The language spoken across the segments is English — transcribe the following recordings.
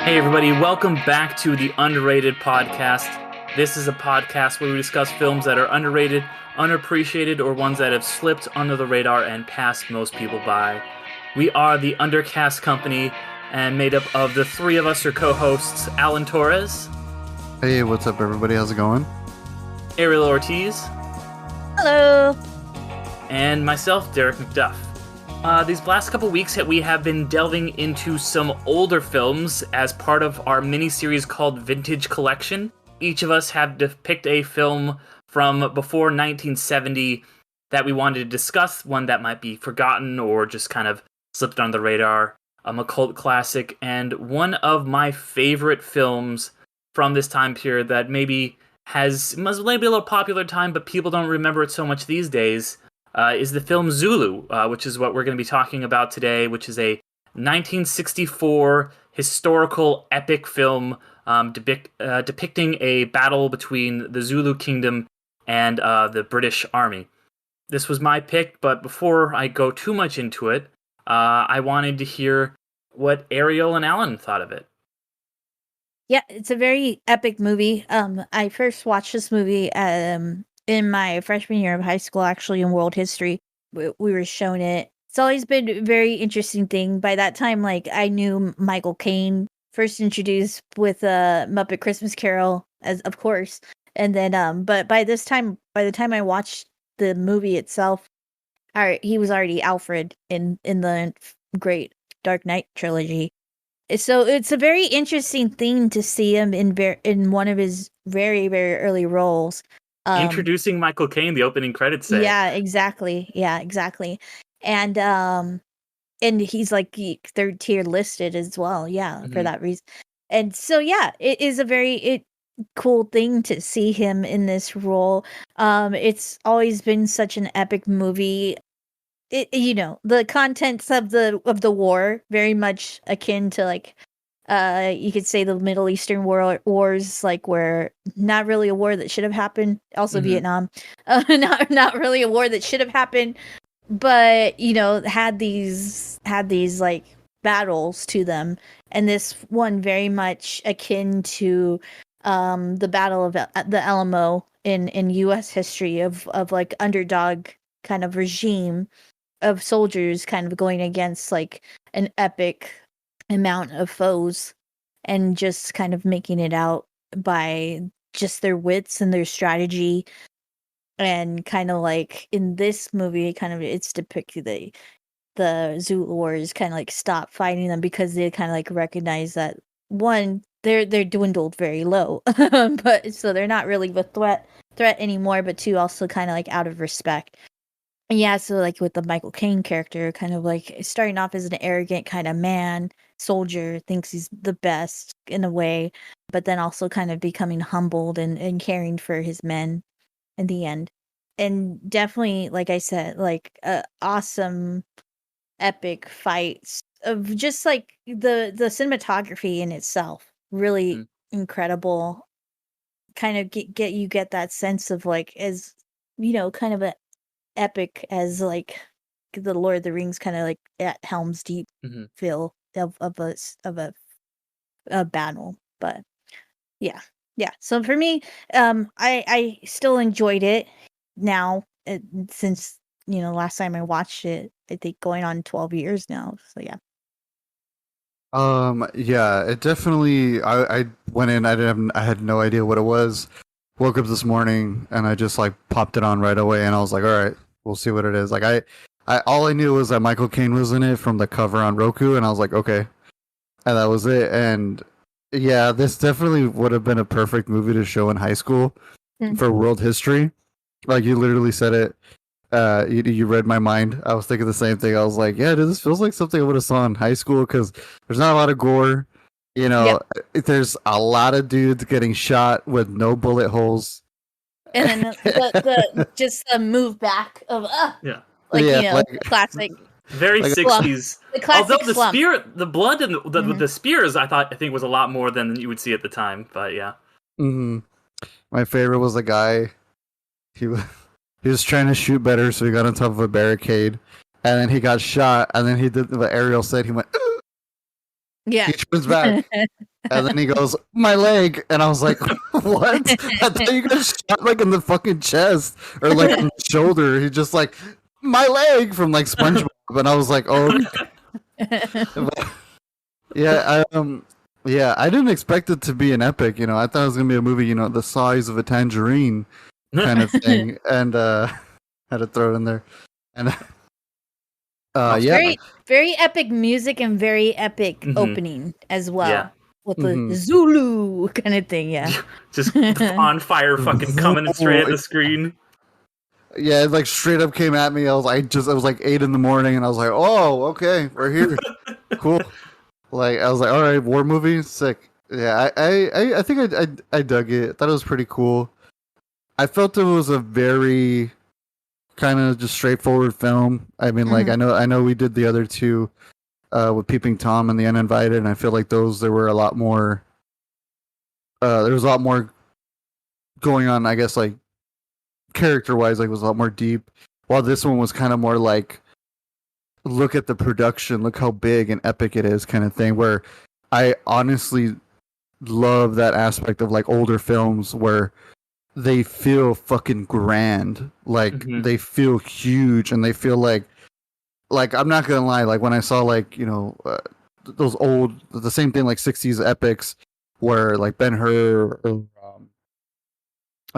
Hey, everybody, welcome back to the Underrated Podcast. This is a podcast where we discuss films that are underrated, unappreciated, or ones that have slipped under the radar and passed most people by. We are the Undercast Company, and made up of the three of us are co-hosts Alan Torres, Hey, what's up, everybody? How's it going? Ariel Ortiz, Hello. and myself, Derek McDuff. These last couple weeks, we have been delving into some older films as part of our miniseries called Vintage Collection. Each of us have picked a film from before 1970 that we wanted to discuss, one that might be forgotten or just kind of slipped under the radar, a cult classic, and one of my favorite films from this time period that maybe was maybe a little popular time, but people don't remember it so much these days. Is the film Zulu, which is what we're going to be talking about today, which is a 1964 historical epic film depicting a battle between the Zulu kingdom and the British Army. This was my pick, but before I go too much into it, I wanted to hear what Ariel and Alan thought of it. Yeah, it's a very epic movie. I first watched this movie in my freshman year of high school, actually in world history. We were shown it. It's always been a very interesting thing. By that time, I knew Michael Caine, first introduced with Muppet Christmas Carol, as of course, and then but by the time I watched the movie itself, he was already Alfred in the Great Dark Knight trilogy. So it's a very interesting thing to see him in one of his very, very early roles. Introducing Michael Caine, the opening credits say. Yeah, exactly. And he's third tier listed as well. Yeah, for that reason. And so yeah, it is a very cool thing to see him in this role. It's always been such an epic movie. The contents of the war very much akin to you could say the Middle Eastern wars, where not really a war that should have happened. Also Vietnam, not really a war that should have happened, but had these battles to them, and this one very much akin to the Battle of the Alamo in U.S. history of underdog kind of regime of soldiers kind of going against an epic amount of foes and just kind of making it out by just their wits and their strategy. And kind of in this movie, kind of it's depicted the Zulu Warriors kind of stop fighting them because they kind of recognize that one, they're dwindled very low, but so they're not really a threat anymore, but two, also kind of out of respect. Yeah, so with the Michael Caine character, kind of starting off as an arrogant kind of man, soldier, thinks he's the best in a way, but then also kind of becoming humbled and caring for his men in the end. And definitely, like I said, awesome epic fights of just the cinematography in itself, really incredible. Kind of get that sense of as kind of a epic as the Lord of the Rings kind of at Helm's Deep feel of a battle. But yeah. So for me, I still enjoyed it now, since last time I watched it. I think going on 12 years now. So yeah. Yeah, it definitely. I went in. I had no idea what it was. Woke up this morning and I just popped it on right away, and I was like, all right, we'll see what it is. I all I knew was that Michael Caine was in it from the cover on Roku, and I was like, okay, and that was it. And yeah, this definitely would have been a perfect movie to show in high school for world history. Like you literally said it. You read my mind. I was thinking the same thing. I was like, yeah, dude, this feels like something I would have saw in high school because there's not a lot of gore. There's a lot of dudes getting shot with no bullet holes. And then the just the move back of classic. Very 60s. The classic Although the blood and the spears, I think was a lot more than you would see at the time. But yeah. My favorite was the guy. He was trying to shoot better, so he got on top of a barricade, and then he got shot, and then he did what Ariel said. He went, yeah. He turns back, And then he goes, "My leg," and I was like, "What?" I thought you got shot like in the fucking chest or like on the shoulder. He just like, "My leg" from like SpongeBob, and I was like, "Oh, okay." Yeah, yeah, I didn't expect it to be an epic. You know, I thought it was gonna be a movie, you know, the size of a tangerine kind of thing, and had to throw it in there, and yeah, Very, very epic music and very epic opening as well. Yeah. With the Zulu kind of thing, yeah. Just on fire fucking coming straight at the screen. Yeah, it like straight up came at me. I was like 8 in the morning, and I was like, "Oh, okay, we're here, cool." Like I was like, "All right, war movie, sick." Yeah, I think I dug it. I thought it was pretty cool. I felt it was a very kind of just straightforward film. I mean, like I know we did the other two with Peeping Tom and The Uninvited, and I feel like there were a lot more. There was a lot more going on. I guess like character wise, like it was a lot more deep. While this one was kind of more like, look at the production, look how big and epic it is, kind of thing. Where I honestly love that aspect of like older films where they feel fucking grand, like they feel huge, and they feel like I'm not gonna lie, like when I saw like those old the same thing like 60s epics where like Ben-Hur or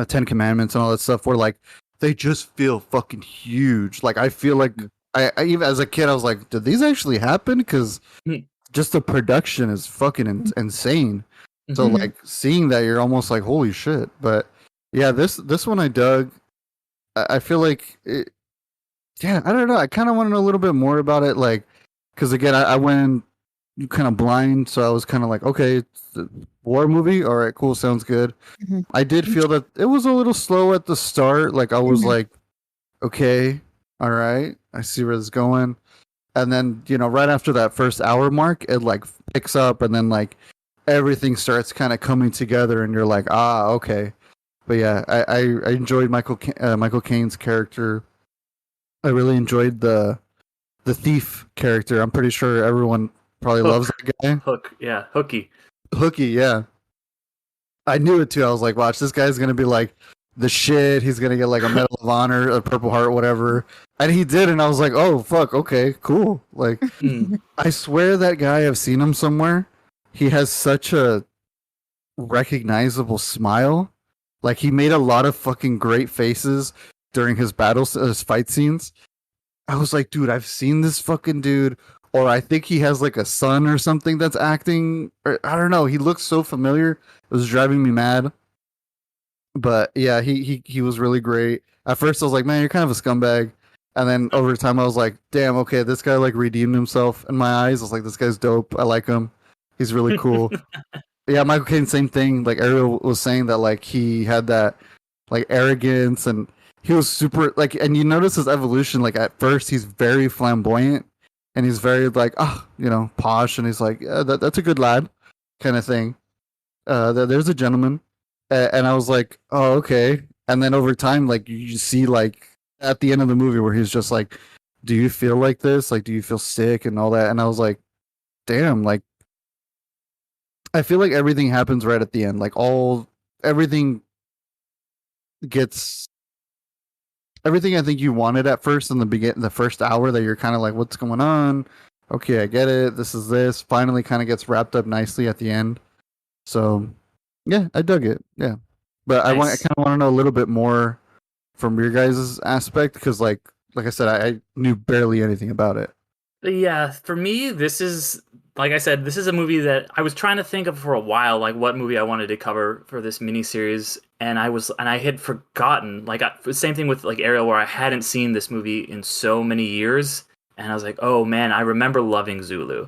Ten Commandments and all that stuff, where like they just feel fucking huge. Like I feel like I even as a kid I was like, did these actually happen? Because just the production is fucking insane. So like seeing that, you're almost like, holy shit. But yeah, this one I dug. I feel like yeah, I don't know. I kind of want to know a little bit more about it, like because again, I went kind of blind, so I was kind of like, okay, it's a war movie. All right, cool, sounds good. I did feel that it was a little slow at the start. Like I was like, okay, all right, I see where this is going. And then right after that first hour mark, it like picks up, and then like everything starts kind of coming together, and you're like, ah, okay. But yeah, I enjoyed Michael Caine's character. I really enjoyed the thief character. I'm pretty sure everyone probably loves that guy. Hook, yeah, Hooky, yeah. I knew it too. I was like, watch, this guy's gonna be like the shit. He's gonna get like a Medal of Honor, a Purple Heart, whatever. And he did, and I was like, oh fuck, okay, cool. Like, I swear that guy, I've seen him somewhere. He has such a recognizable smile. Like he made a lot of fucking great faces during his his fight scenes. I was like, dude, I've seen this fucking dude, or I think he has like a son or something that's acting. Or, I don't know. He looks so familiar. It was driving me mad. But yeah, he was really great. At first, I was like, man, you're kind of a scumbag. And then over time, I was like, damn, okay, this guy like redeemed himself in my eyes. I was like, this guy's dope. I like him. He's really cool. Yeah, Michael Caine, same thing. Like Ariel was saying that like he had that like arrogance, and he was super like, and you notice his evolution. Like at first, he's very flamboyant, and he's very like, posh, and he's like, yeah, that's a good lad, kind of thing. There's a gentleman, and I was like, oh okay. And then over time, like you see like at the end of the movie where he's just like, do you feel like this? Like, do you feel sick and all that? And I was like, damn, like. I feel like everything happens right at the end. Like everything I think you wanted at first in the first hour, that you're kind of like, what's going on? Okay, I get it. This is this. Finally kind of gets wrapped up nicely at the end. So yeah, I dug it. Yeah. But nice. I kind of want to know a little bit more from your guys' aspect, because like I said, I knew barely anything about it. Yeah, for me, this is, like I said, this is a movie that I was trying to think of for a while, like what movie I wanted to cover for this miniseries, and I had forgotten. Like same thing with like Ariel, where I hadn't seen this movie in so many years, and I was like, oh man, I remember loving Zulu,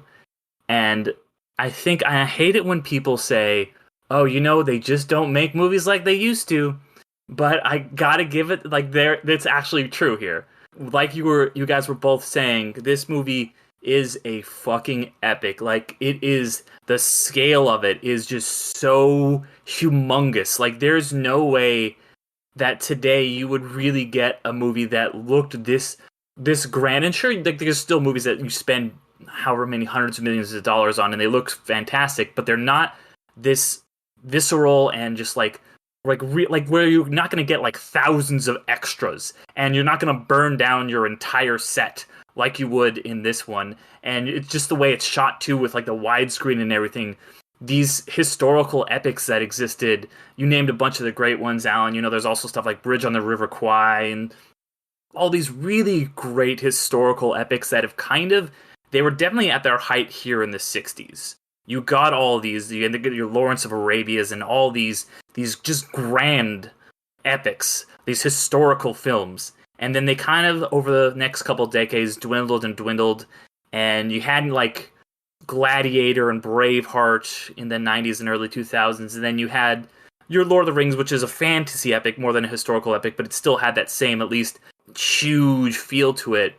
and I hate it when people say, oh, they just don't make movies like they used to, but I gotta give it that's actually true here. Like you guys were both saying, this movie is a fucking epic. Like it is, the scale of it is just so humongous. Like there's no way that today you would really get a movie that looked this grand. And sure, like there's still movies that you spend however many hundreds of millions of dollars on, and they look fantastic, but they're not this visceral and just like where you're not going to get like thousands of extras, and you're not going to burn down your entire set like you would in this one. And it's just the way it's shot too, with like the widescreen and everything. These historical epics that existed, you named a bunch of the great ones, Alan. You know, there's also stuff like Bridge on the River Kwai and all these really great historical epics that have they were definitely at their height here in the 60s. You got all these, you get your Lawrence of Arabias and all these just grand epics, these historical films. And then they kind of, over the next couple decades, dwindled and dwindled. And you had like Gladiator and Braveheart in the 90s and early 2000s. And then you had your Lord of the Rings, which is a fantasy epic more than a historical epic, but it still had that same, at least, huge feel to it.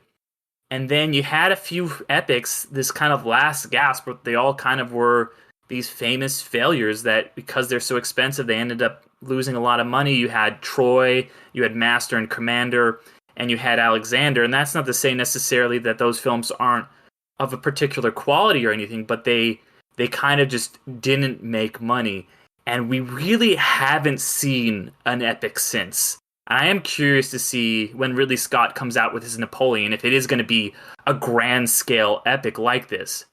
And then you had a few epics, this kind of last gasp, but they all kind of were these famous failures that, because they're so expensive, they ended up losing a lot of money. You had Troy, you had Master and Commander, and you had Alexander. And that's not to say necessarily that those films aren't of a particular quality or anything, but they kind of just didn't make money. And we really haven't seen an epic since. I am curious to see when Ridley Scott comes out with his Napoleon, if it is going to be a grand scale epic like this.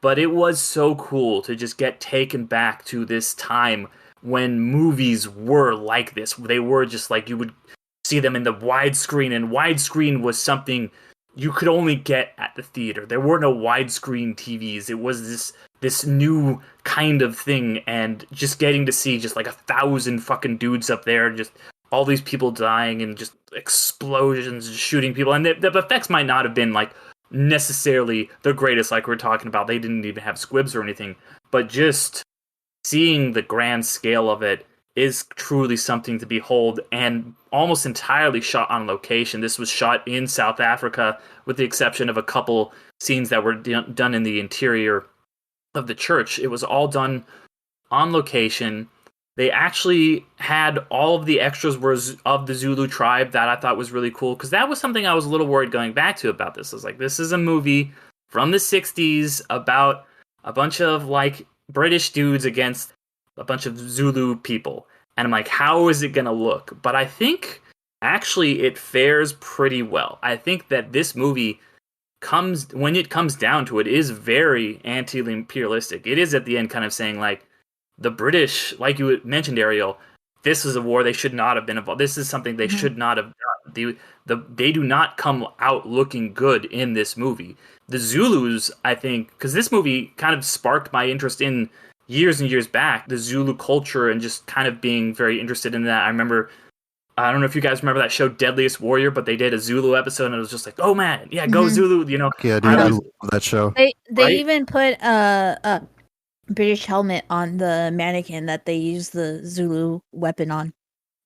But it was so cool to just get taken back to this time when movies were like this. They were just like, you would see them in the widescreen, and widescreen was something you could only get at the theater. There were no widescreen TVs. It was this new kind of thing, and just getting to see just like 1,000 fucking dudes up there, just all these people dying and just explosions and shooting people. And the effects might not have been like necessarily the greatest, like we're talking about. They didn't even have squibs or anything, but just seeing the grand scale of it is truly something to behold, and almost entirely shot on location. This was shot in South Africa, with the exception of a couple scenes that were done in the interior of the church. It was all done on location. They actually had all of the extras were of the Zulu tribe. That I thought was really cool, because that was something I was a little worried going back to about this. I was like, this is a movie from the 60s about a bunch of like British dudes against a bunch of Zulu people. And I'm like, how is it going to look? But I think actually it fares pretty well. I think that this movie when it comes down to it, is very anti-imperialistic. It is at the end kind of saying like, the British, like you mentioned, Ariel, this is a war they should not have been involved. This is something they should not have done. They do not come out looking good in this movie. The Zulus, I think, because this movie kind of sparked my interest in years and years back, the Zulu culture, and just kind of being very interested in that. I remember, I don't know if you guys remember that show Deadliest Warrior, but they did a Zulu episode, and it was just like, oh man, yeah, go Zulu, you know. Yeah, dude, I love that show. They Right? even put a British helmet on the mannequin that they use the Zulu weapon on.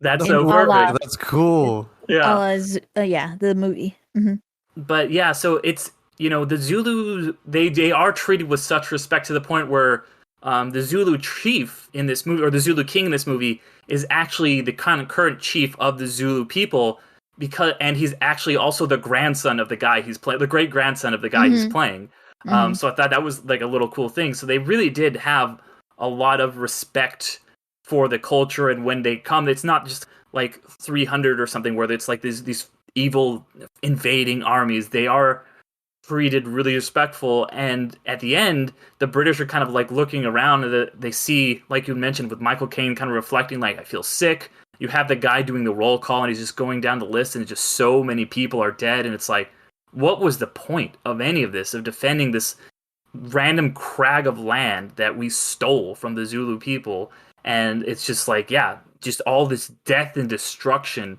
That's In so all perfect. That's cool. Yeah. Yeah, the movie. Mm-hmm. But yeah, so it's, you know, the Zulu, they are treated with such respect to the point where the Zulu chief in this movie, or the Zulu king in this movie, is actually the kind of current chief of the Zulu people, and he's actually also the grandson of the guy he's playing, the great grandson of the guy he's playing. So I thought that was like a little cool thing. So they really did have a lot of respect for the culture, and when they come, it's not just like 300 or something where it's like these evil invading armies. They are treated really respectful, and at the end, the British are kind of like looking around, and they see, like you mentioned, with Michael Caine kind of reflecting, like, I feel sick. You have the guy doing the roll call, and he's just going down the list, and just so many people are dead, and it's like, what was the point of any of this, of defending this random crag of land that we stole from the Zulu people? And it's just like, yeah, just all this death and destruction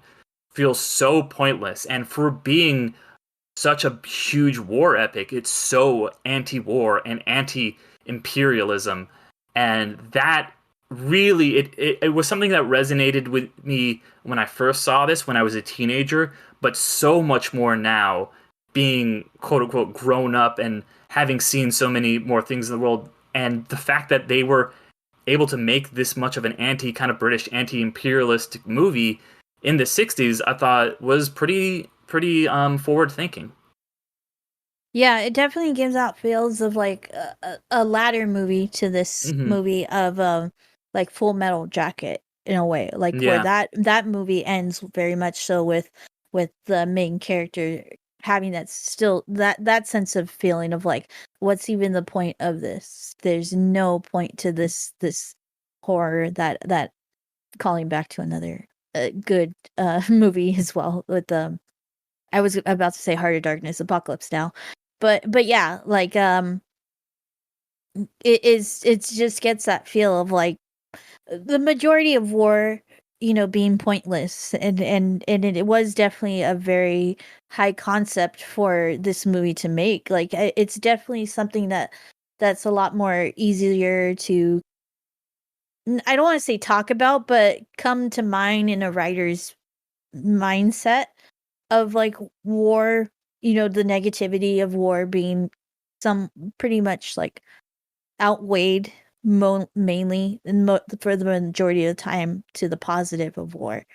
feels so pointless. And for being such a huge war epic, it's so anti-war and anti-imperialism. And that really, it was something that resonated with me when I first saw this, when I was a teenager, but so much more now, being quote-unquote grown up and having seen so many more things in the world. And the fact that they were able to make this much of an kind of British anti-imperialistic movie in the 60s, I thought was pretty forward thinking. Yeah, it definitely gives out feels of like a latter movie to this Hmm. movie of like Full Metal Jacket in a way, like where Yeah. that movie ends very much so with the main character having that still that sense of feeling of like what's even the point of this? There's no point to this horror that calling back to another good movie as well with I was about to say Heart of Darkness, Apocalypse Now. But yeah, like it just gets that feel of like the majority of war, being pointless and it was definitely a very high concept for this movie to make. Like it's definitely something that's a lot more easier to I don't want to say talk about, but come to mind in a writer's mindset of like war, the negativity of war being some pretty much like outweighed mainly and for the majority of the time to the positive of war.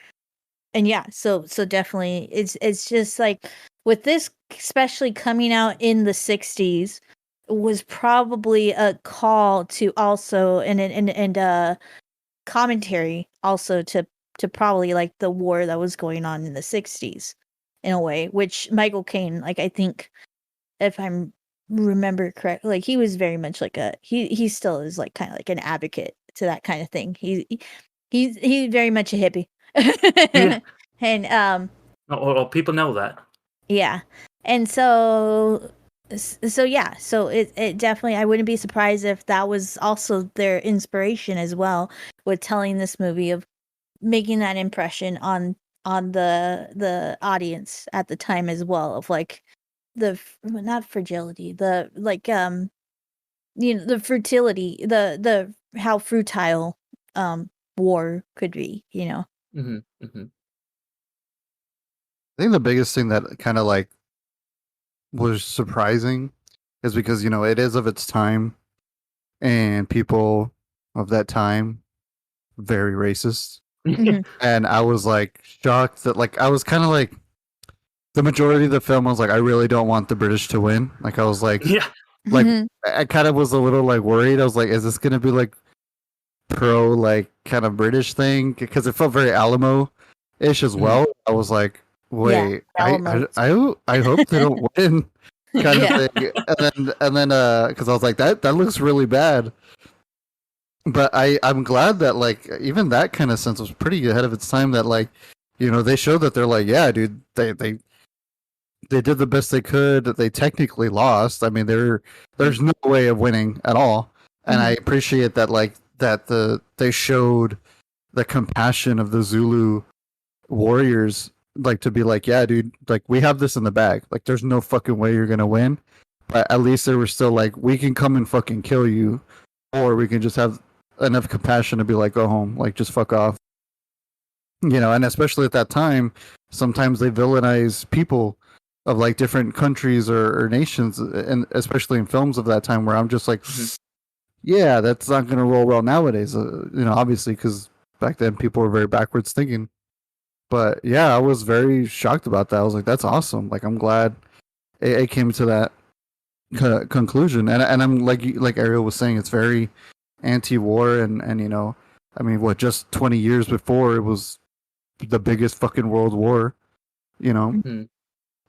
And yeah, so definitely it's just like with this especially coming out in the 60s was probably a call to also and commentary also to probably like the war that was going on in the 60s in a way, which Michael Caine, like I think if I'm remember correct, like he was very much like he still is like kind of like an advocate to that kind of thing. He's very much a hippie. Yeah. And Well, people know that. yeah. And so yeah, so it definitely I wouldn't be surprised if that was also their inspiration as well with telling this movie of making that impression on the audience at the time as well of like not fragility, the like the fertility, the how futile war could be. Hmm. Hmm. I think the biggest thing that kind of like was surprising is because it is of its time, and people of that time very racist, Mhm. and I was like shocked that like I was kind of like the majority of the film I was like I really don't want the British to win. Like I was Yeah. like Mhm. I kind of was a little like worried. I was like, is this gonna be like pro like kind of British thing? Because it felt very Alamo ish as Hmm. well. I was like, Yeah, wait, Alamo. I hope they don't win, kind of Yeah. thing. And then because I was like that looks really bad. But I'm glad that like even that kind of sense was pretty ahead of its time. That like they showed that they're like, yeah, dude, they did the best they could. They technically lost. I mean, there's no way of winning at all. And I Mhm. appreciate that, like they showed the compassion of the Zulu warriors, like to be like, yeah, dude, like we have this in the bag. Like, there's no fucking way you're gonna win. But at least they were still like, we can come and fucking kill you, or we can just have enough compassion to be like, go home, like just fuck off. And especially at that time, sometimes they villainize people of like different countries or nations, and especially in films of that time, where I'm just like, Hmm. yeah, that's not going to roll well nowadays. Obviously, because back then people were very backwards thinking. But yeah, I was very shocked about that. I was like, that's awesome. Like, I'm glad it came to that conclusion. And I'm like Ariel was saying, it's very anti-war, and I mean, what, just 20 years before it was the biggest fucking world war, you know, Hmm.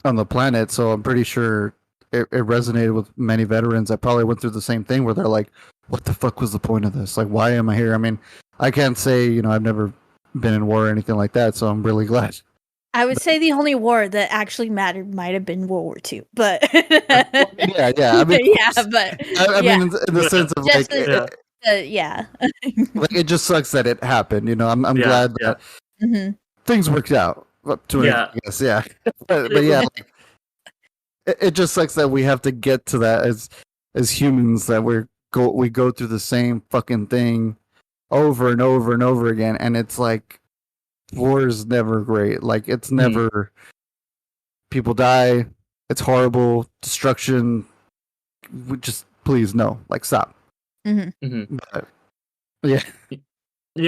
on the planet. So I'm pretty sure it resonated with many veterans that probably went through the same thing where they're like, what the fuck was the point of this? Like, why am I here? I mean, I can't say, I've never been in war or anything like that. So I'm really glad. I would say the only war that actually mattered might have been World War II, but Yeah, yeah. I mean, of yeah, course. but I yeah, mean, in the Yeah. sense of just like, Yeah. yeah. like it just sucks that it happened. I'm Yeah. glad Yeah. that Mhm. things worked out up to it, Yeah. I guess. Yeah, but yeah, like, it just sucks that we have to get to that as humans, that we go through the same fucking thing over and over and over again, and it's like war is never great. Like, it's Hmm. never, people die, it's horrible, destruction. We just, please, no, like, stop. Mhm. Hmm. But yeah.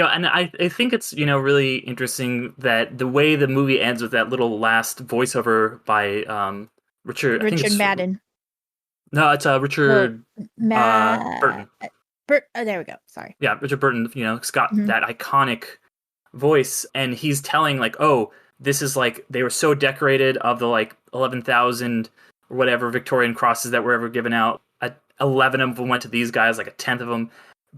And I think it's, really interesting that the way the movie ends with that little last voiceover by Richard, I think Richard it's Madden. No, it's The Richard Ma Burton. Bert. Oh, there we go. Sorry. Yeah, Richard Burton. It's got Mhm. that iconic voice, and he's telling like, oh, this is like they were so decorated of the like 11,000 or whatever Victorian crosses that were ever given out. 11 of them went to these guys, like a tenth of them.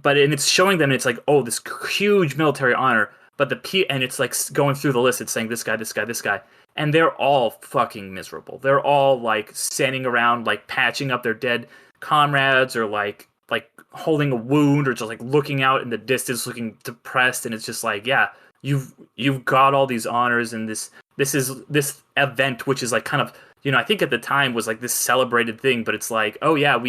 And it's showing them, and it's like, oh, this huge military honor. But and it's like going through the list. It's saying this guy, this guy, this guy, and they're all fucking miserable. They're all like standing around, like patching up their dead comrades, or like holding a wound, or just like looking out in the distance, looking depressed. And it's just like, yeah, you've got all these honors, and this event, which is like kind of, I think at the time was like this celebrated thing, but it's like, oh yeah,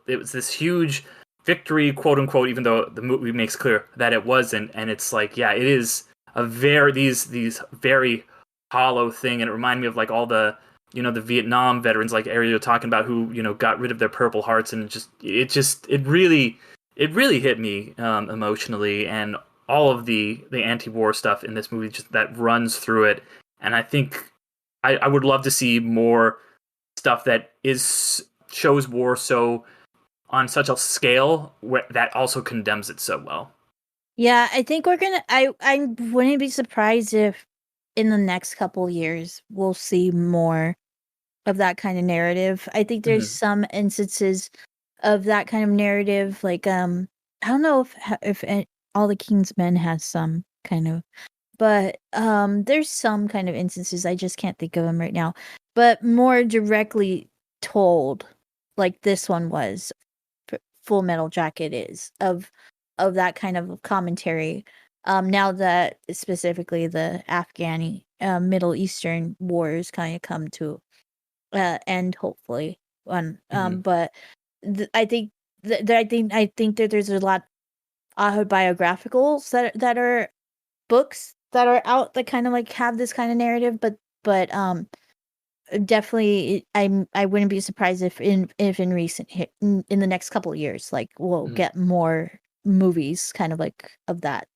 it was this huge victory, quote unquote, even though the movie makes clear that it wasn't. And it's like, yeah, it is a very these very hollow thing. And it reminded me of like all the the Vietnam veterans, like Ariel talking about, who got rid of their Purple Hearts. And it really hit me emotionally. And all of the anti-war stuff in this movie, just that runs through it. And I think I would love to see more stuff that shows war so on such a scale that also condemns it so well. Yeah, I think we're gonna. I wouldn't be surprised if in the next couple years we'll see more of that kind of narrative. I think there's Mm-hmm. some instances of that kind of narrative, like I don't know if All the King's Men has some kind of, but there's some kind of instances, I just can't think of them right now, but more directly told, like this one was. Full Metal Jacket is of that kind of commentary. Now that specifically the Afghani Middle Eastern wars kind of come to end, hopefully. Mm-hmm. But I think I think that there's a lot autobiographicals that are books that are out that kind of like have this kind of narrative, but definitely I wouldn't be surprised if in recent in the next couple of years, like we'll Mm-hmm. get more movies kind of like of that,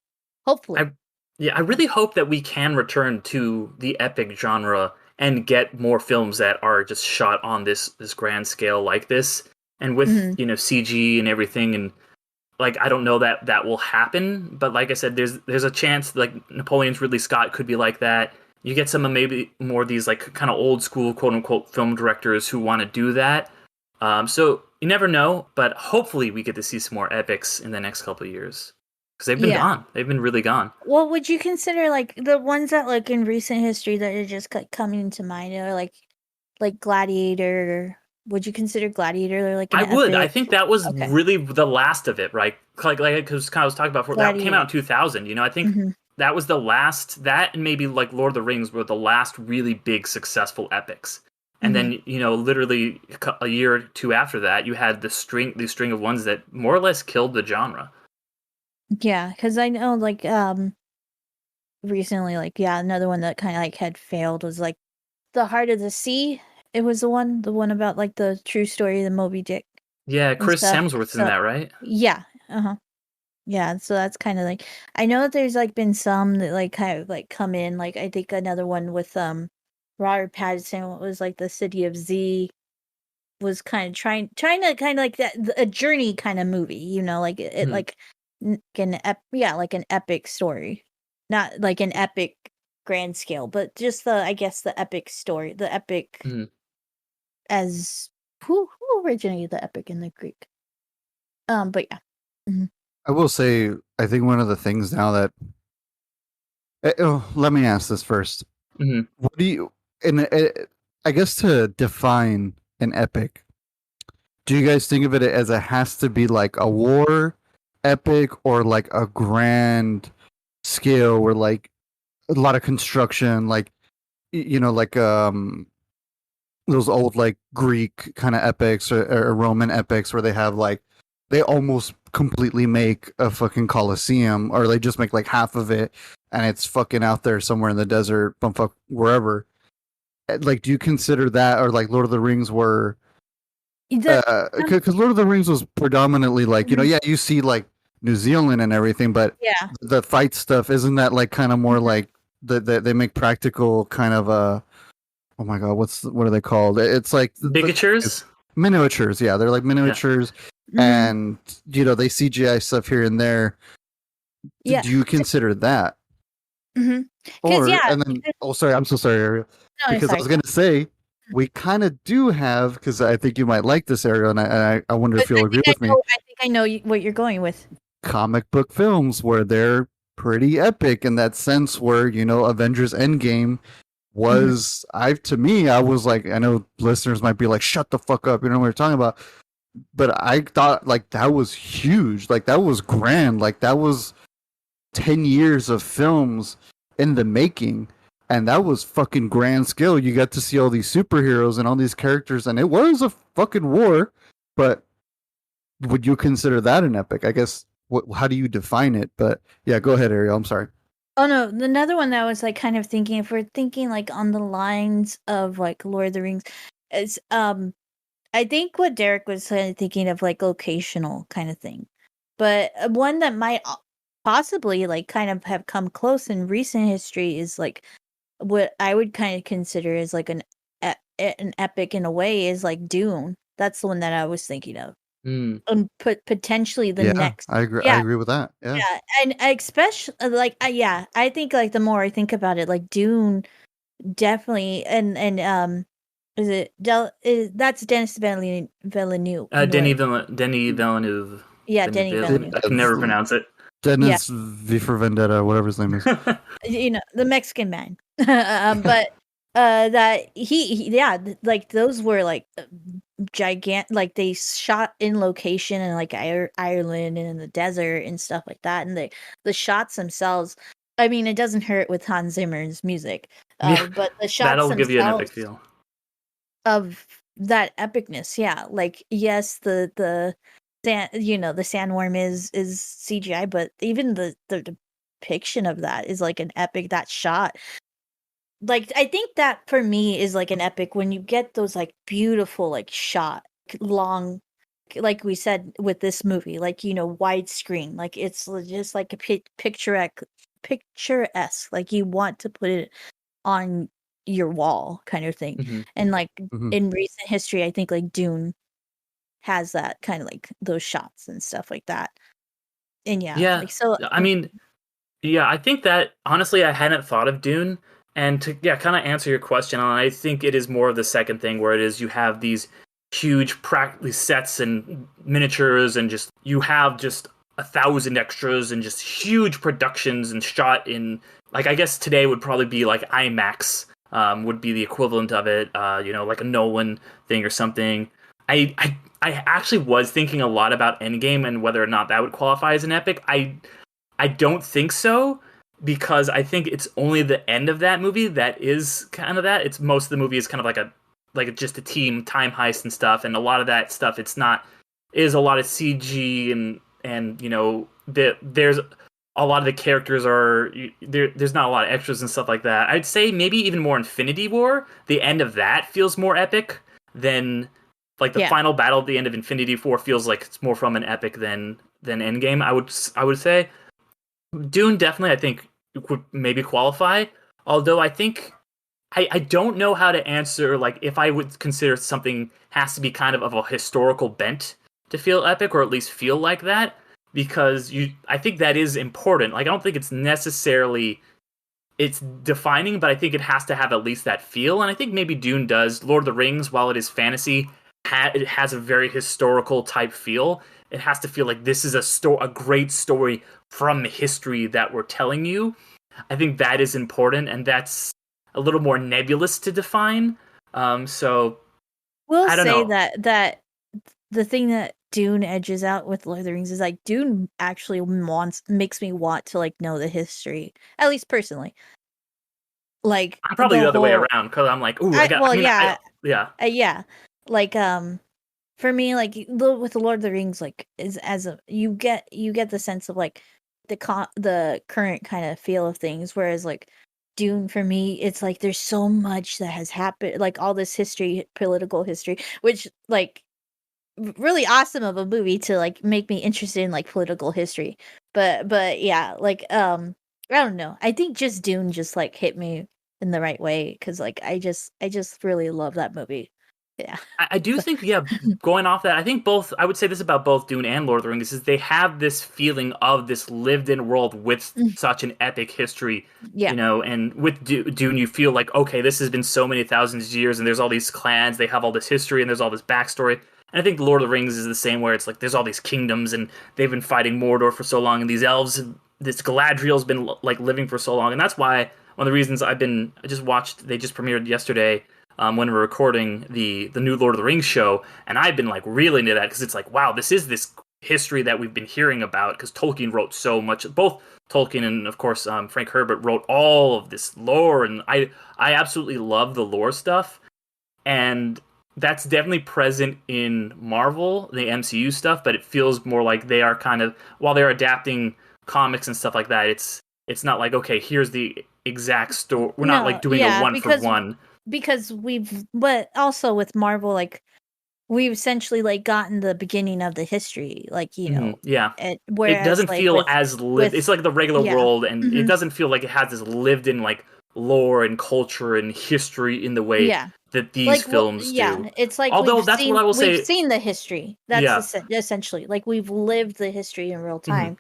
hopefully. I Yeah, I really hope that we can return to the epic genre and get more films that are just shot on this grand scale like this, and with Hmm. CG and everything. And like, I don't know that that will happen, but like I said, there's a chance like Napoleon's Ridley Scott could be like that. You get some of maybe more of these like kind of old school quote unquote film directors who want to do that. So you never know, but hopefully we get to see some more epics in the next couple of years, because they've been Yeah. gone. They've been really gone. What would you consider like the ones that like in recent history that are just like coming to mind, or like Gladiator? Would you consider Gladiator like an I would. I epic? think that was Okay, really the last of it, right? Because kind of was talking about before, that came out Gladiator. in 2000. I think Hmm. that was the last. That and maybe like Lord of the Rings were the last really big successful epics. And Hmm. then literally a year or two after that, you had the string of ones that more or less killed the genre. Yeah, because I know like recently, like, yeah, another one that kind of like had failed was like The Heart of the Sea. It was the one about like the true story of the Moby Dick Yeah, and Chris stuff. Hemsworth's in So that, right? yeah, yeah. So that's kind of like, I know that there's like been some that like kind of like come in. Like I think another one with Robert Pattinson, what was like The City of Z, was kind of trying to kind of like that, a journey kind of movie, like it Mhm. like yeah, like an epic story, not like an epic grand scale, but just the, I guess, the epic story, the epic Mhm. as who originated the epic in the Greek. But yeah. Mhm. I will say, I think one of the things now that let me ask this first. Mhm. What do you and I guess to define an epic, do you guys think of it as it has to be like a war epic, or like a grand scale where like a lot of construction, like like those old like Greek kind of epics, or Roman epics where they have like they almost completely make a fucking Colosseum, or they just make like half of it and it's fucking out there somewhere in the desert, bumfuck wherever. Like, do you consider that, or like Lord of the Rings were The because Lord of the Rings was predominantly like, mhm, yeah, you see like New Zealand and everything, but yeah. the fight stuff, isn't that like kind of more Mhm. like they make practical kind of oh my god, what are they called? It's like Bigatures. miniatures. Yeah, they're like miniatures, and they CGI stuff here and there. Yeah. Do you consider that? Because Or and then sorry, I'm so sorry, Ariel, no, because I sorry. was gonna say we kind of do have, because I think you might like this, Ariel, and I wonder if you'll agree with me. I think I know what you're going with. Comic book films where they're pretty epic in that sense, where Avengers Endgame was to me, I was like, I know listeners might be like, shut the fuck up, you know what we're talking about, but I thought like that was huge, like that was grand, like that was 10 years of films in the making, and that was fucking grand scale. You got to see all these superheroes and all these characters, and it was a fucking war. But would you consider that an epic? I guess, how do you define it? But yeah, go ahead, Ariel, I'm sorry. Oh no, another one that I was like kind of thinking, if we're thinking like on the lines of like Lord of the Rings, is I think what Derek was kind of thinking of, like locational kind of thing, but one that might possibly like kind of have come close in recent history is like what I would kind of consider as like an epic in a way is like Dune. That's the one that I was thinking of. Potentially the next. I agree. I Yeah, agree with that. Yeah. and especially like yeah, I think like the more I think about it, like Dune definitely, and is it that's Dennis Villeneuve. Denis Villeneuve. Yeah, Denis Villeneuve. I can never pronounce it. Dennis V for Vendetta, whatever his name is. The Mexican man. But that yeah, like those were like gigantic, like they shot in location in like Ireland and in the desert and stuff like that, and the shots themselves, I mean, it doesn't hurt with Hans Zimmer's music, but the shots that'll themselves give you an epic feel of that epicness. Yeah, like yes, the the sandworm is CGI, but even the depiction of that is like an epic. That shot, like I think that for me is like an epic when you get those like beautiful like shot long, like we said with this movie, like widescreen, like it's just like a picturesque, like you want to put it on your wall kind of thing. And like in recent history, I think like Dune has that kind of like those shots and stuff like that. And yeah, like so I mean, yeah, I think that honestly I hadn't thought of Dune, and to kind of answer your question, I think it is more of the second thing, where it is you have these huge practically sets and miniatures, and just you have just 1,000 extras and just huge productions and shot in, like, I guess today would probably be like IMAX, would be the equivalent of it, like a Nolan thing or something. I actually was thinking a lot about Endgame and whether or not that would qualify as an epic. I don't think so, because I think it's only the end of that movie that is kind of that. It's most of the movie is kind of like just a team time heist and stuff, and a lot of that stuff it is a lot of CG, and there's a lot of the characters there's not a lot of extras and stuff like that. I'd say maybe even more Infinity War. The end of that feels more epic than like the final battle at the end of Infinity War feels like it's more from an epic than Endgame. I would say Dune definitely, I think, would maybe qualify. Although I think I don't know how to answer, like, if I would consider something has to be kind of a historical bent to feel epic, or at least feel like that, because I think that is important. Like, I don't think it's necessarily it's defining, but I think it has to have at least that feel, and I think maybe Dune does. Lord of the Rings, while it is fantasy, it has a very historical type feel. It has to feel like this is a great story from history that we're telling you. I think that is important, and that's a little more nebulous to define. So we'll I don't say know. that the thing that Dune edges out with Lord of the Rings is like Dune actually makes me want to like know the history, at least personally. Like I'm probably the other way around, because I'm like, ooh, yeah. Like for me, like with the Lord of the Rings, like is you get the sense of like the current kind of feel of things, whereas like Dune for me, it's like there's so much that has happened, like all this history, political history, which like really awesome of a movie to like make me interested in like political history. But yeah, like I don't know. I think just Dune just like hit me in the right way, because like I just really love that movie. Yeah. I do think, yeah, going off that, I think both, I would say this about both Dune and Lord of the Rings, is they have this feeling of this lived in world with Mm, such an epic history, yeah. and with Dune, you feel like, okay, this has been so many thousands of years, and there's all these clans, they have all this history, and there's all this backstory. And I think Lord of the Rings is the same, where it's like, there's all these kingdoms, and they've been fighting Mordor for so long, and these elves, this Galadriel's been, like, living for so long, and that's why, one of the reasons I just watched, they just premiered yesterday, when we are recording the new Lord of the Rings show, and I've been like really into that because it's like, wow, this is this history that we've been hearing about because Tolkien wrote so much. Both Tolkien and of course Frank Herbert wrote all of this lore, and I absolutely love the lore stuff, and that's definitely present in Marvel, the MCU stuff, but it feels more like they are kind of, while they're adapting comics and stuff like that, it's not like, okay, here's the exact story. We're not No, like doing a yeah, one for one. because but also with Marvel, like we've essentially like gotten the beginning of the history, like Yeah. It whereas doesn't like feel as lived. It's with like the regular yeah, world, and it hmm doesn't feel like it has this lived in like lore and culture and history in the way yeah, that these like films do. yeah, it's like Although that's what I will we've say. seen the history. That's Yeah. essentially like we've lived the history in real hmm time.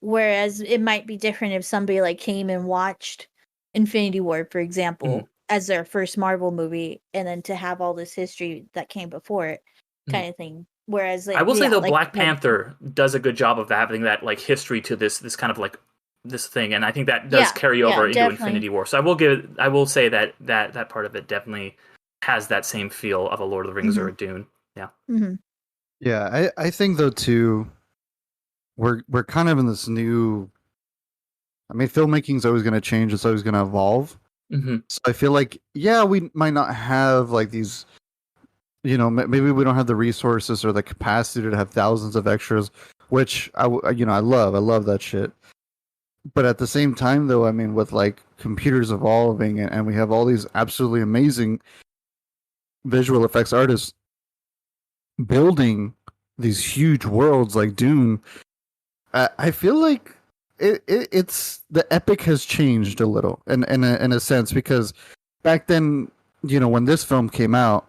Whereas it might be different if somebody like came and watched Infinity War, for hmm example, as their first Marvel movie, and then to have all this history that came before it, hmm kind of thing. Whereas, I like, will say yeah, though, Black like Panther does a good job of having that like history to this kind of like this thing, and I think that does yeah, carry yeah, over into definitely. Infinity War. So I will say that part of it definitely has that same feel of a Lord of the Rings or Hmm a Dune. Yeah. hmm Yeah, I think though too, we're kind of in this new. I mean, filmmaking's always going to change. It's always going to evolve. hmm So I feel like, yeah, we might not have like these. Maybe we don't have the resources or the capacity to have thousands of extras, which I love. I love that shit. But at the same time, though, I mean, with like computers evolving and we have all these absolutely amazing visual effects artists building these huge worlds like Dune, I feel like it's the epic has changed a little in a sense because back then, when this film came out,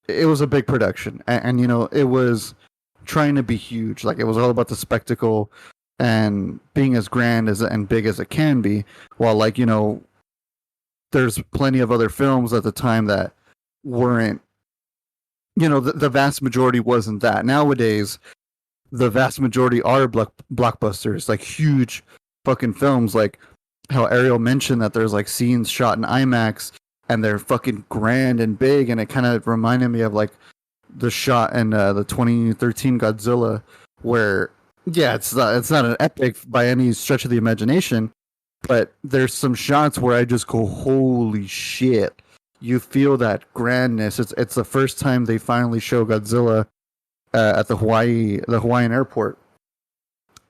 it was a big production and it was trying to be huge. Like it was all about the spectacle and being as grand as and big as it can be. While like there's plenty of other films at the time that weren't. The vast majority wasn't that. Nowadays, the vast majority are blockbusters, like huge fucking films. Like how Ariel mentioned that there's like scenes shot in IMAX and they're fucking grand and big, and it kind of reminded me of like the shot in the 2013 Godzilla, where yeah, it's not an epic by any stretch of the imagination, but there's some shots where I just go, holy shit! You feel that grandness. It's the first time they finally show Godzilla at the Hawaiian airport,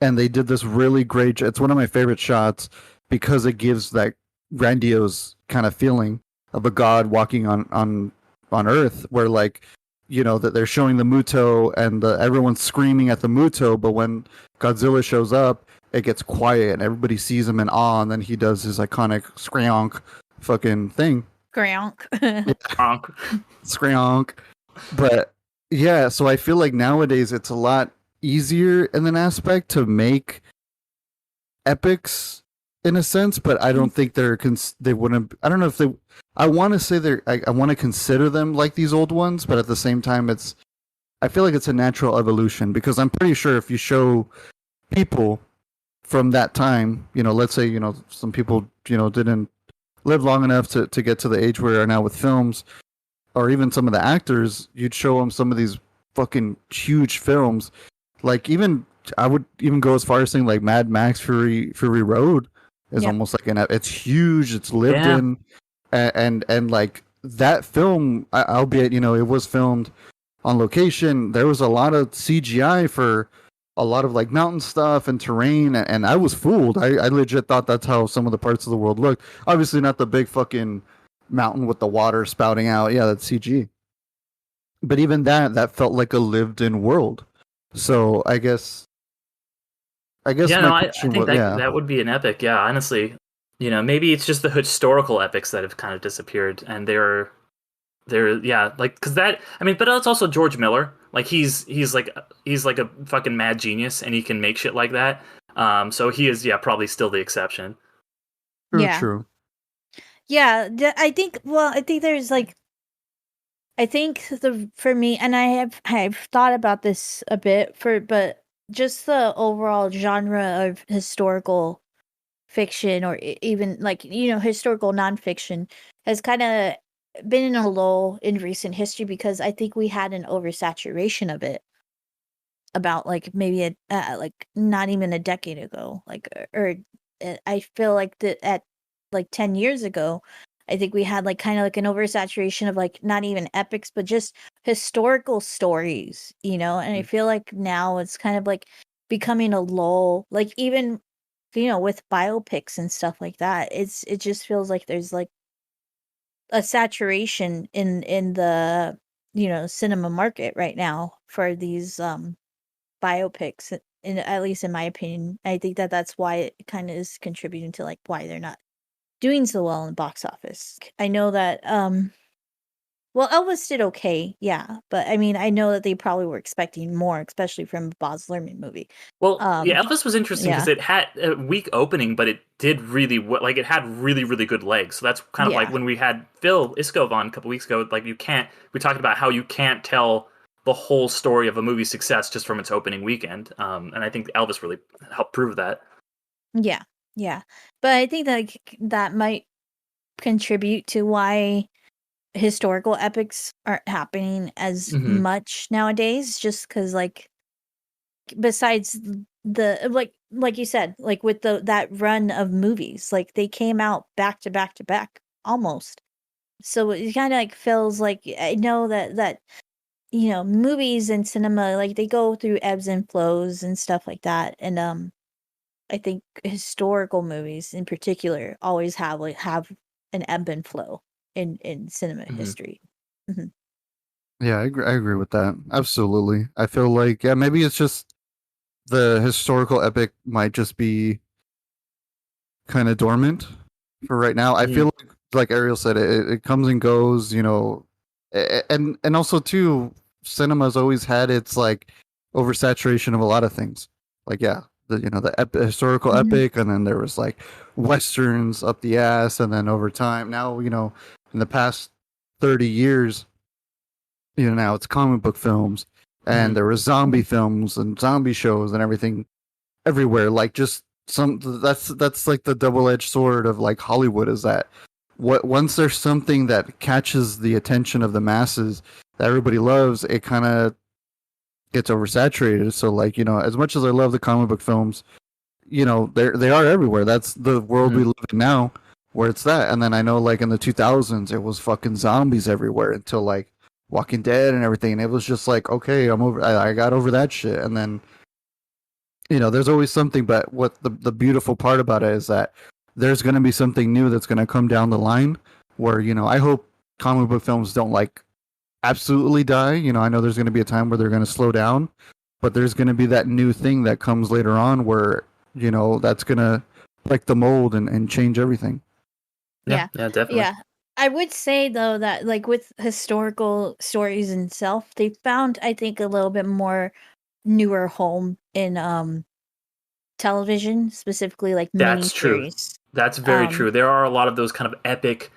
and they did this really great. It's one of my favorite shots because it gives that grandiose kind of feeling of a god walking on Earth, where like that they're showing the Muto and everyone's screaming at the Muto, but when Godzilla shows up, it gets quiet and everybody sees him in awe, and then he does his iconic screonk fucking thing. Gronk. Screonk. But yeah, so I feel like nowadays it's a lot easier in an aspect to make epics in a sense, but I don't think they wouldn't. I don't know if they. I want to say I want to consider them like these old ones, but at the same time, I feel like it's a natural evolution because I'm pretty sure if you show people from that time, let's say some people didn't live long enough to get to the age we are now with films, or even some of the actors, you'd show them some of these fucking huge films. Like even I would even go as far as saying like Mad Max Fury Road is Yep. almost like it's huge, it's lived Yeah. in, and like that film, albeit it was filmed on location. There was a lot of CGI for a lot of like mountain stuff and terrain, and I was fooled. I legit thought that's how some of the parts of the world looked. Obviously, not the big fucking mountain with the water spouting out. Yeah, that's CG. But even that felt like a lived-in world. So I guess Yeah, my no, I question think was, that yeah, that would be an epic. Yeah, honestly, maybe it's just the historical epics that have kind of disappeared, and they're Yeah, like because that I mean, but it's also George Miller. Like he's like a fucking mad genius, and he can make shit like that. So he is probably still the exception. True, Yeah. true. Yeah, I think. Well, I think there's like, I think the for me, and I've thought about this a bit but just the overall genre of historical fiction, or even like, historical nonfiction, has kind of been in a lull in recent history, because I think we had an oversaturation of it about like maybe like not even a decade ago, like, I feel like that at like 10 years ago, I think we had like kind of like an oversaturation of like not even epics but just historical stories, and I Mm. feel like now it's kind of like becoming a lull, like even with biopics and stuff like that. It just feels like there's like a saturation in the cinema market right now for these biopics, in at least in my opinion. I think that that's why it kind of is contributing to like why they're not doing so well in the box office. I know that well, Elvis did okay, yeah, but I mean, I know that they probably were expecting more, especially from a Baz Luhrmann movie. Well, Um yeah, Elvis was interesting because yeah. it had a weak opening, but it did really like it had really really good legs. So that's kind of like Yeah. when we had Phil Iscove on a couple weeks ago. Like you can't we talked about how you can't tell the whole story of a movie's success just from its opening weekend. And I think Elvis really helped prove that. Yeah. Yeah. But I think that like, that might contribute to why historical epics aren't happening as Hmm. much nowadays, just because like besides the like you said, like with the that run of movies, like they came out back to back to back almost. So it kind of like feels like, I know that movies and cinema, like they go through ebbs and flows and stuff like that. And I think historical movies in particular always have an ebb and flow in cinema Hmm. history. Mhm. Yeah, I agree with that. Absolutely. I feel like, yeah, maybe it's just the historical epic might just be kind of dormant for right now. I Hmm. feel like Ariel said, it comes and goes, and also too, cinema's always had its like oversaturation of a lot of things. Like, yeah, the historical Mhm. epic, and then there was like westerns up the ass, and then over time, now in the past 30 years, now it's comic book films, Hmm. and there was zombie films and zombie shows and everything everywhere. Like, just that's like the double-edged sword of like Hollywood, is that what once there's something that catches the attention of the masses that everybody loves, it kind of gets oversaturated. So like, as much as I love the comic book films, they are everywhere. That's the world we Hmm. live in now, where it's that. And then I know like in the 2000s it was fucking zombies everywhere until like Walking Dead and everything, and it was just like, okay, I got over that shit. And then there's always something. But what the beautiful part about it is that there's going to be something new that's going to come down the line, where I hope comic book films don't like absolutely die. I know there's going to be a time where they're going to slow down, but there's going to be that new thing that comes later on where that's going to break the mold and change everything. Yeah, Yeah. yeah, definitely. Yeah. I would say though that like with historical stories itself, they found, I think, a little bit more newer home in television, specifically like That's true. miniseries. That's very Um true. There are a lot of those kind of epic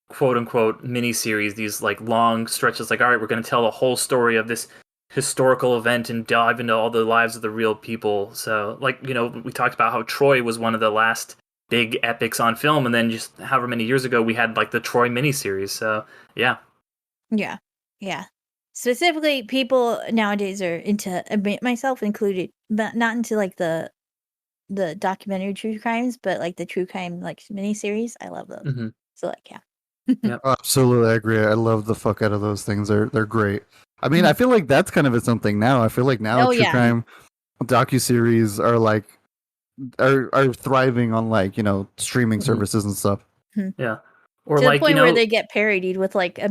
quote unquote miniseries, these like long stretches, like, all right, we're going to tell the whole story of this historical event and dive into all the lives of the real people. So, like, we talked about how Troy was one of the last big epics on film, and then just however many years ago we had like the Troy miniseries. So, yeah. yeah. Yeah. Specifically, people nowadays are into, myself included, but not into like the documentary true crimes, but like the true crime like miniseries. I love those. Hmm. So like, yeah. Yep. Absolutely, I agree. I love the fuck out of those things. They're great. I mean, I feel like that's kind of something now. I feel like now Oh true yeah. crime docuseries are like are thriving on like streaming Hmm. services and stuff. Mhm. Yeah. Or To the like, point where they get parodied with like is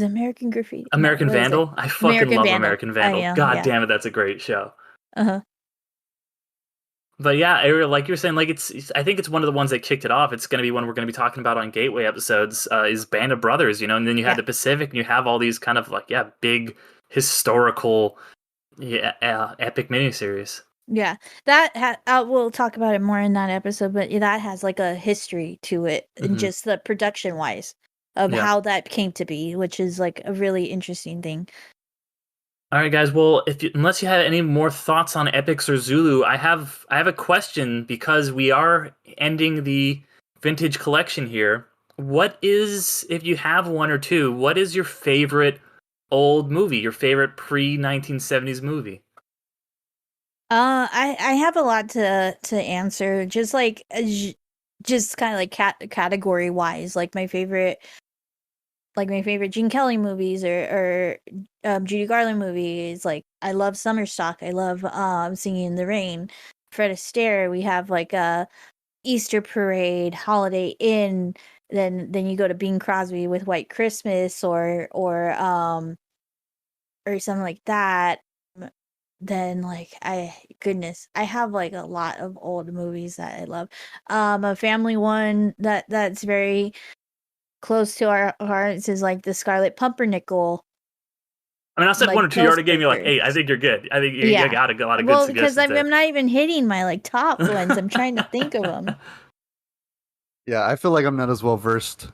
American Graffiti? No, American what is it? Vandal. I fucking American love Vandal. American I Vandal. know, God yeah. damn it, that's a great show. Uh-huh. But yeah, like you're saying, like I think it's one of the ones that kicked it off. It's going to be one we're going to be talking about on Gateway episodes. Is Band of Brothers, and then you had Yeah. the Pacific, and you have all these kind of like big historical, epic miniseries. Yeah, we'll talk about it more in that episode, but that has like a history to it, and Hmm. just the production wise of Yeah. how that came to be, which is like a really interesting thing. All right, guys. Well, unless you have any more thoughts on epics or Zulu, I have a question because we are ending the vintage collection here. What is, if you have one or two, what is your favorite old movie? Your favorite pre 1970s movie? I have a lot to answer, just like just kind of like category wise, like my favorite Gene Kelly movies or Judy Garland movies. Like I love Summer Stock. I love Singing in the Rain. Fred Astaire. We have like Easter Parade, Holiday Inn. Then you go to Bing Crosby with White Christmas or something like that. Then like I have like a lot of old movies that I love. A family one that's very close to our hearts is like the Scarlet Pumpernickel. I mean, I said Like one or two. You already gave me like Ghostbusters. eight. I think you're good. I think you Yeah. got a lot of good Well, because suggestions I'm there. not even hitting my like top ones. I'm trying to think of them. Yeah, I feel like I'm not as well versed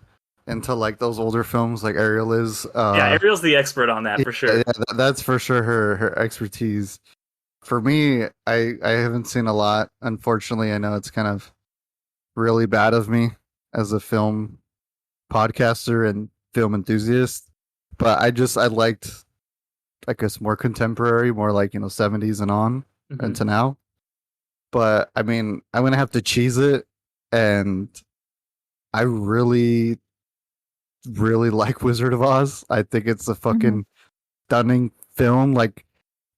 into like those older films like Ariel is. Yeah, Ariel's the expert on that Yeah, for sure. that's for sure her expertise. For me, I haven't seen a lot. Unfortunately, I know it's kind of really bad of me as a film podcaster and film enthusiast, but I liked, I guess, more contemporary, more like 70s and on Hmm. into now. But I mean, I'm gonna have to cheese it, and I really like Wizard of Oz. I think it's a Hmm. fucking stunning film. Like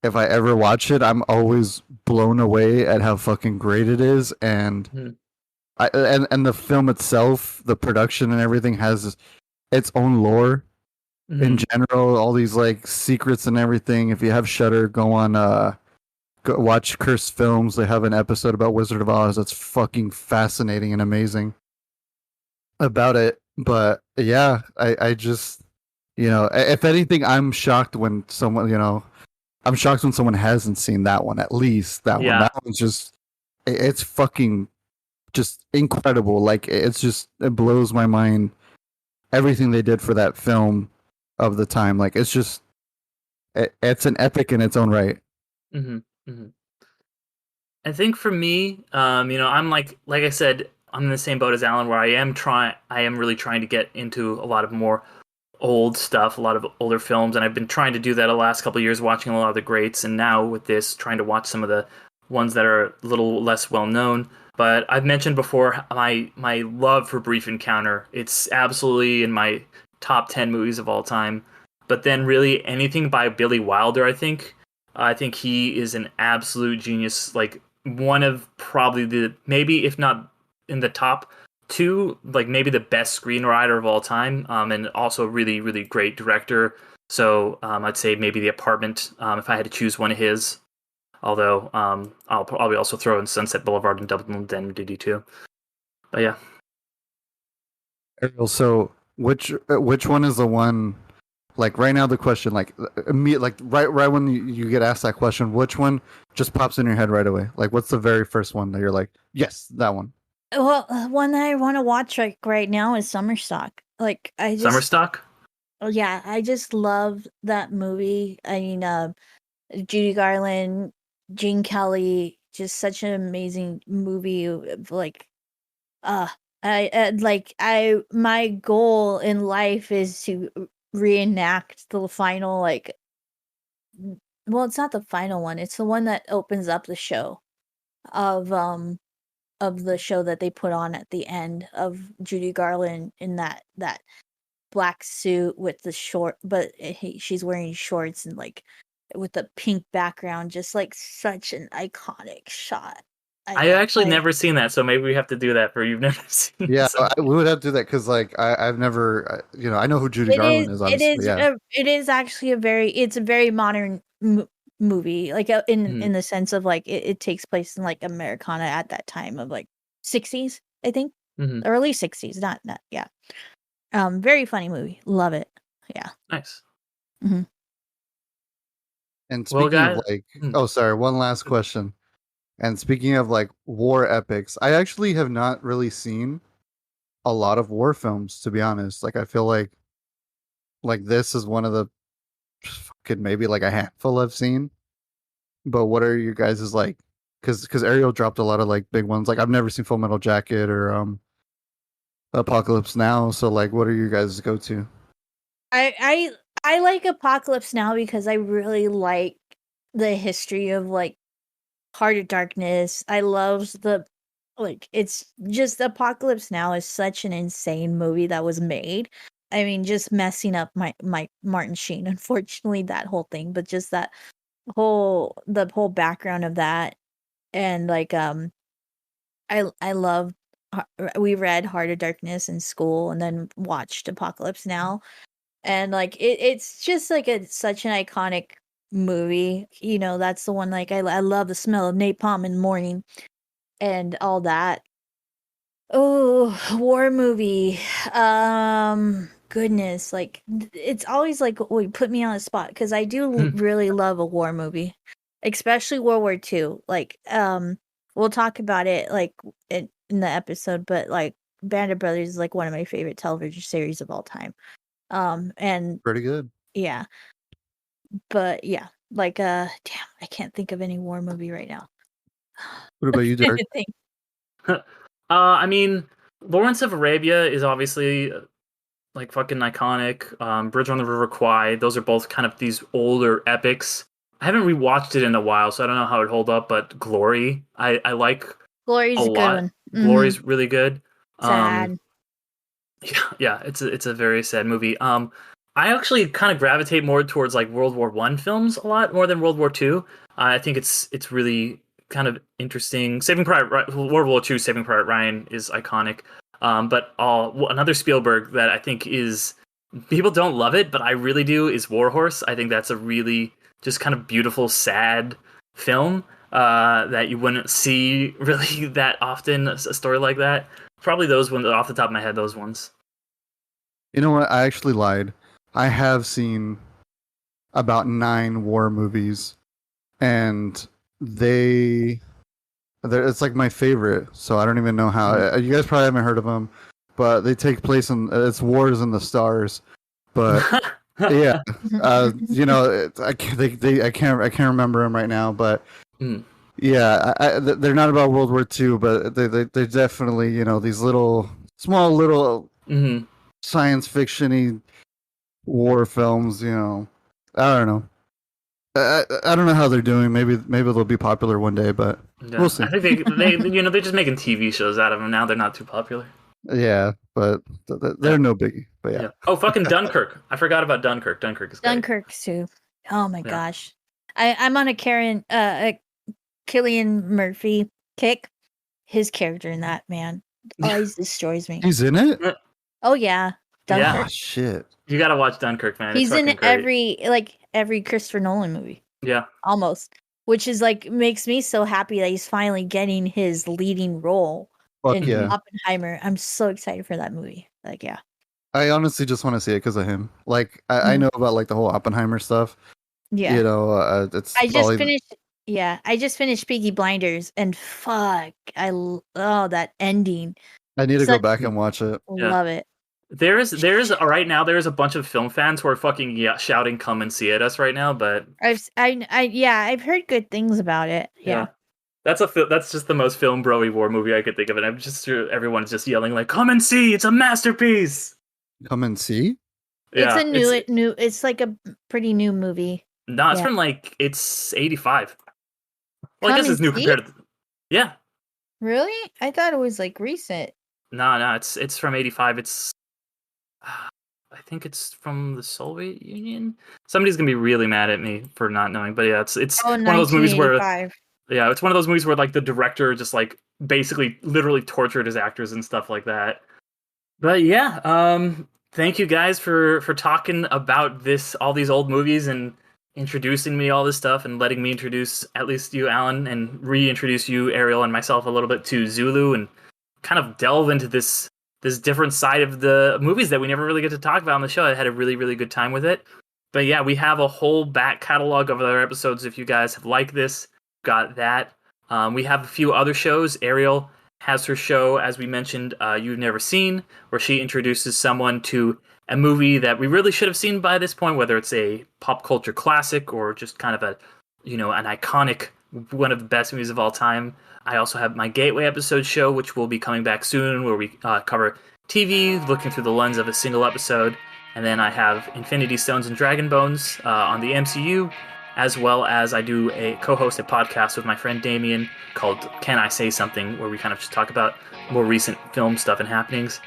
if I ever watch it, I'm always blown away at how fucking great it is, and Hmm. and the film itself, the production and everything has its own lore in Hmm. general. All these like secrets and everything. If you have Shutter, go on go watch Cursed Films. They have an episode about Wizard of Oz that's fucking fascinating and amazing about it. But yeah, I just if anything, I'm shocked when someone I'm shocked when someone hasn't seen that one. At least that one. Yeah, That one's just it's fucking just incredible. Like it blows my mind everything they did for that film of the time. Like it's just it's an epic in its own right. hmm hmm I think for me, I'm like I said, I'm in the same boat as Alan, where I am really trying to get into a lot of more old stuff, a lot of older films, and I've been trying to do that the last couple of years, watching a lot of the greats, and now with this, trying to watch some of the ones that are a little less well known. But I've mentioned before my love for Brief Encounter. It's absolutely in my top 10 movies of all time. But then really anything by Billy Wilder, I think he is an absolute genius. Like one of probably the maybe if not in the top two, like maybe the best screenwriter of all time, and also really really great director. So I'd say maybe The Apartment, if I had to choose one of his. Although I'll probably also throw in Sunset Boulevard and Double Indemnity too. But yeah, Ariel, so which one is the one? Like right now, the question, like like right when you get asked that question, which one just pops in your head right away? Like, what's the very first one that you're like, yes, that one? Well, one that I want to watch like right now is Summer Stock. Like Summerstock. oh yeah, I just love that movie. I mean, Judy Garland, Gene Kelly, just such an amazing movie. Like, uh, I my goal in life is to reenact the final well, it's not the final one. It's the one that opens up the show of the show that they put on at the end of Judy Garland in that black suit with the short, but she's wearing shorts and like with the pink background, just like such an iconic shot. I actually never seen that, so maybe we have to do that for you've never seen Yeah, some. we would have to do that because like I've never, I know who Judy Garland is, obviously. Yeah, it is actually it's a very modern movie, like Mhm. in the sense of like it takes place in like Americana at that time of like 60s, I think, Mhm. early 60s, not yeah. Very funny movie, love it. Yeah. Nice. Hmm. And Well, speaking of guys. like, Mhm. oh, sorry, one last question. And speaking of like war epics, I actually have not really seen a lot of war films, to be honest. Like, I feel like this is one of the could maybe like a handful I've seen. But what are you guys' like? Because Ariel dropped a lot of like big ones. Like I've never seen Full Metal Jacket or Apocalypse Now. So like, what are you guys' go to? I I like Apocalypse Now because I really like the history of like Heart of Darkness. I love the like it's just Apocalypse Now is such an insane movie that was made. I mean, just messing up my Martin Sheen, unfortunately, that whole thing, but just that the whole background of that and like I love we read Heart of Darkness in school and then watched Apocalypse Now, and like it's just like such an iconic movie. You know, that's the one like I love the smell of napalm in the morning and all that. Oh, war movie. Goodness, like it's always like would put me on the spot because I do Mhm. really love a war movie, especially World War II. Like, we'll talk about it like in the episode, but like Band of Brothers is like one of my favorite television series of all time. And Pretty good. yeah, but yeah, like damn, I can't think of any war movie right now. What about you, Trying Derek? to think. I mean, Lawrence of Arabia is obviously like fucking iconic. Bridge on the River Kwai. Those are both kind of these older epics. I haven't rewatched it in a while, so I don't know how it hold up. But Glory, I like a Glory's a good lot. one. Mm-hmm. Glory's really good. Um, Sad. yeah, it's a very sad movie. I actually kind of gravitate more towards like World War One films a lot more than World War Two. I think it's really kind of interesting. World War Two, Saving Private Ryan is iconic. But another Spielberg that I think is people don't love it, but I really do is War Horse. I think that's a really just kind of beautiful, sad film that you wouldn't see really that often. A story like that. Probably those ones off the top of my head. Those ones. You know what? I actually lied. I have seen about 9 war movies, and they it's like my favorite. So I don't even know how. You guys probably haven't heard of them, but they take place in it's Wars in the Stars. But yeah, you know, I can't remember them right now, but Mm. yeah, they're not about World War II, but they're definitely, you know, these little small little Hmm. science fictiony war films. You know, I don't know. I don't know how they're doing. Maybe they'll be popular one day, but we'll Yeah, I see. think they're just making TV shows out of them now. They're not too popular. Yeah, but Yeah, they're no biggie. But yeah, yeah. Oh, fucking Dunkirk! I forgot about Dunkirk. Dunkirk is great. Dunkirk too. Oh my Yeah. gosh. I'm on a Killian Murphy kick. His character in that, man, always destroys me. he's in it. Oh yeah, Yeah. Ah, Dunkirk. shit. You gotta watch Dunkirk, man. It's He's in fucking great. every Christopher Nolan movie, Yeah. almost. Which is like makes me so happy that he's finally getting his leading role Fuck in Hmm. yeah. Oppenheimer. I'm so excited for that movie. Like, yeah. I honestly just want to see it because of him. Like I Mhm. know about like the whole Oppenheimer stuff. Yeah. You know, it's I just all. finished yeah, I just finished Peaky Blinders and fuck, oh, that ending. I need to go Such back and watch it. Yeah. love it. There is right now. There is a bunch of film fans who are fucking shouting, "Come and see it!" us right now. But Yeah, I've heard good things about it. yeah, Yeah. that's just the most film broy war movie I could think of, and I'm just sure everyone's just yelling like, "Come and see! It's a masterpiece!" Come and see. It's Yeah, a new it's like a pretty new movie. no, it's Yeah. from like it's 85. Well, I Come guess and it's new see? compared to. Yeah, Really? I thought it was like recent. no, it's from 85. I think it's from the Soviet Union. Somebody's gonna be really mad at me for not knowing, but yeah, it's Oh, one of those movies where 1985. yeah, it's one of those movies where like the director just like basically literally tortured his actors and stuff like that. But yeah, thank you guys for talking about all these old movies and introducing me all this stuff and letting me introduce at least you, Alan, and reintroduce you, Ariel, and myself a little bit to Zulu, and kind of delve into this different side of the movies that we never really get to talk about on the show. I had a really, really good time with it. But yeah, we have a whole back catalog of other episodes if you guys have liked this. Got that. We have a few other shows. Ariel has her show, as we mentioned, You've Never Seen, where she introduces someone to a movie that we really should have seen by this point, whether it's a pop culture classic or just kind of an iconic, one of the best movies of all time. I also have my Gateway episode show, which will be coming back soon, where we cover TV, looking through the lens of a single episode. And then I have Infinity Stones and Dragon Bones on the MCU, as well as I do co-host a podcast with my friend Damien called Can I Say Something, where we kind of just talk about more recent film stuff and happenings.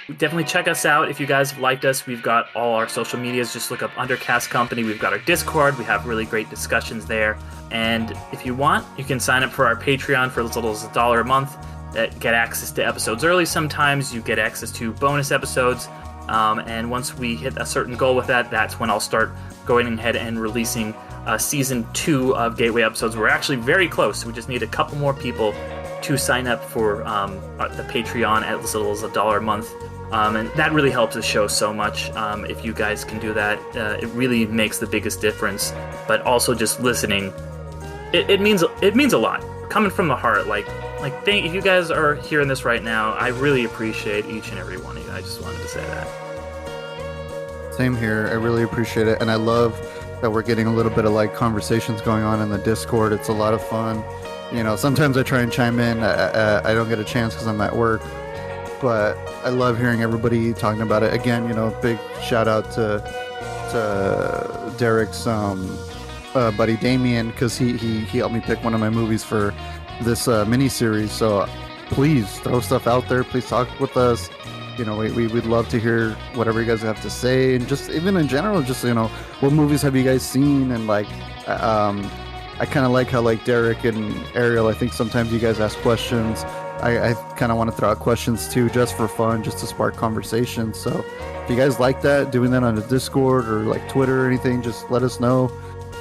Definitely check us out if you guys have liked us. We've got all our social medias. Just look up Undercast Company. We've got our Discord. We have really great discussions there. And if you want, you can sign up for our Patreon for as little as $1 a month. That get access to episodes early sometimes. You get access to bonus episodes. And once we hit a certain goal with that, that's when I'll start going ahead and releasing season 2 of Gateway episodes. We're actually very close. We just need a couple more people to sign up for the Patreon at as little as $1 a month. And that really helps the show so much. If you guys can do that, it really makes the biggest difference. But also just listening, it means a lot. Coming from the heart, if you guys are hearing this right now, I really appreciate each and every one of you. I just wanted to say that. Same here. I really appreciate it, and I love that we're getting a little bit of conversations going on in the Discord. It's a lot of fun. Sometimes I try and chime in. I don't get a chance because I'm at work, but I love hearing everybody talking about it. Again, big shout out to Derek's buddy Damien, because he helped me pick one of my movies for this miniseries. So please throw stuff out there. Please talk with us. We'd love to hear whatever you guys have to say, and just even in general, just what movies have you guys seen? And I kind of like how Derek and Ariel, I think sometimes you guys ask questions. I kind of want to throw out questions too, just for fun, just to spark conversation. So if you guys like that, doing that on the Discord or Twitter or anything, just let us know.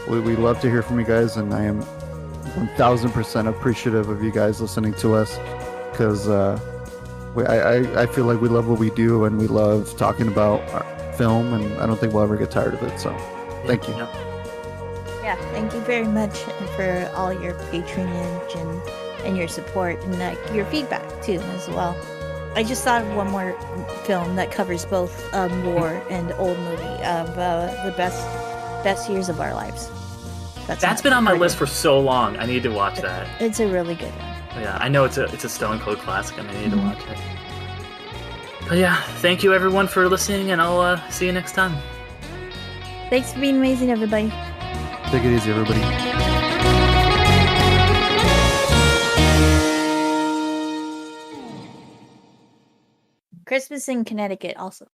We love to hear from you guys, and I am 1000% appreciative of you guys listening to us, because I feel like we love what we do, and we love talking about our film, and I don't think we'll ever get tired of it. So thank you. Yeah, thank you very much for all your patronage and your support, and your feedback too as well. I just thought of one more film that covers both war and old movie of the best years of our lives. That's been on my list for so long. I need to watch that. It's a really good one. Yeah, I know it's a Stone Cold classic, and I need to watch it. But yeah, thank you everyone for listening, and I'll see you next time. Thanks for being amazing, everybody. Take it easy, everybody. Christmas in Connecticut also.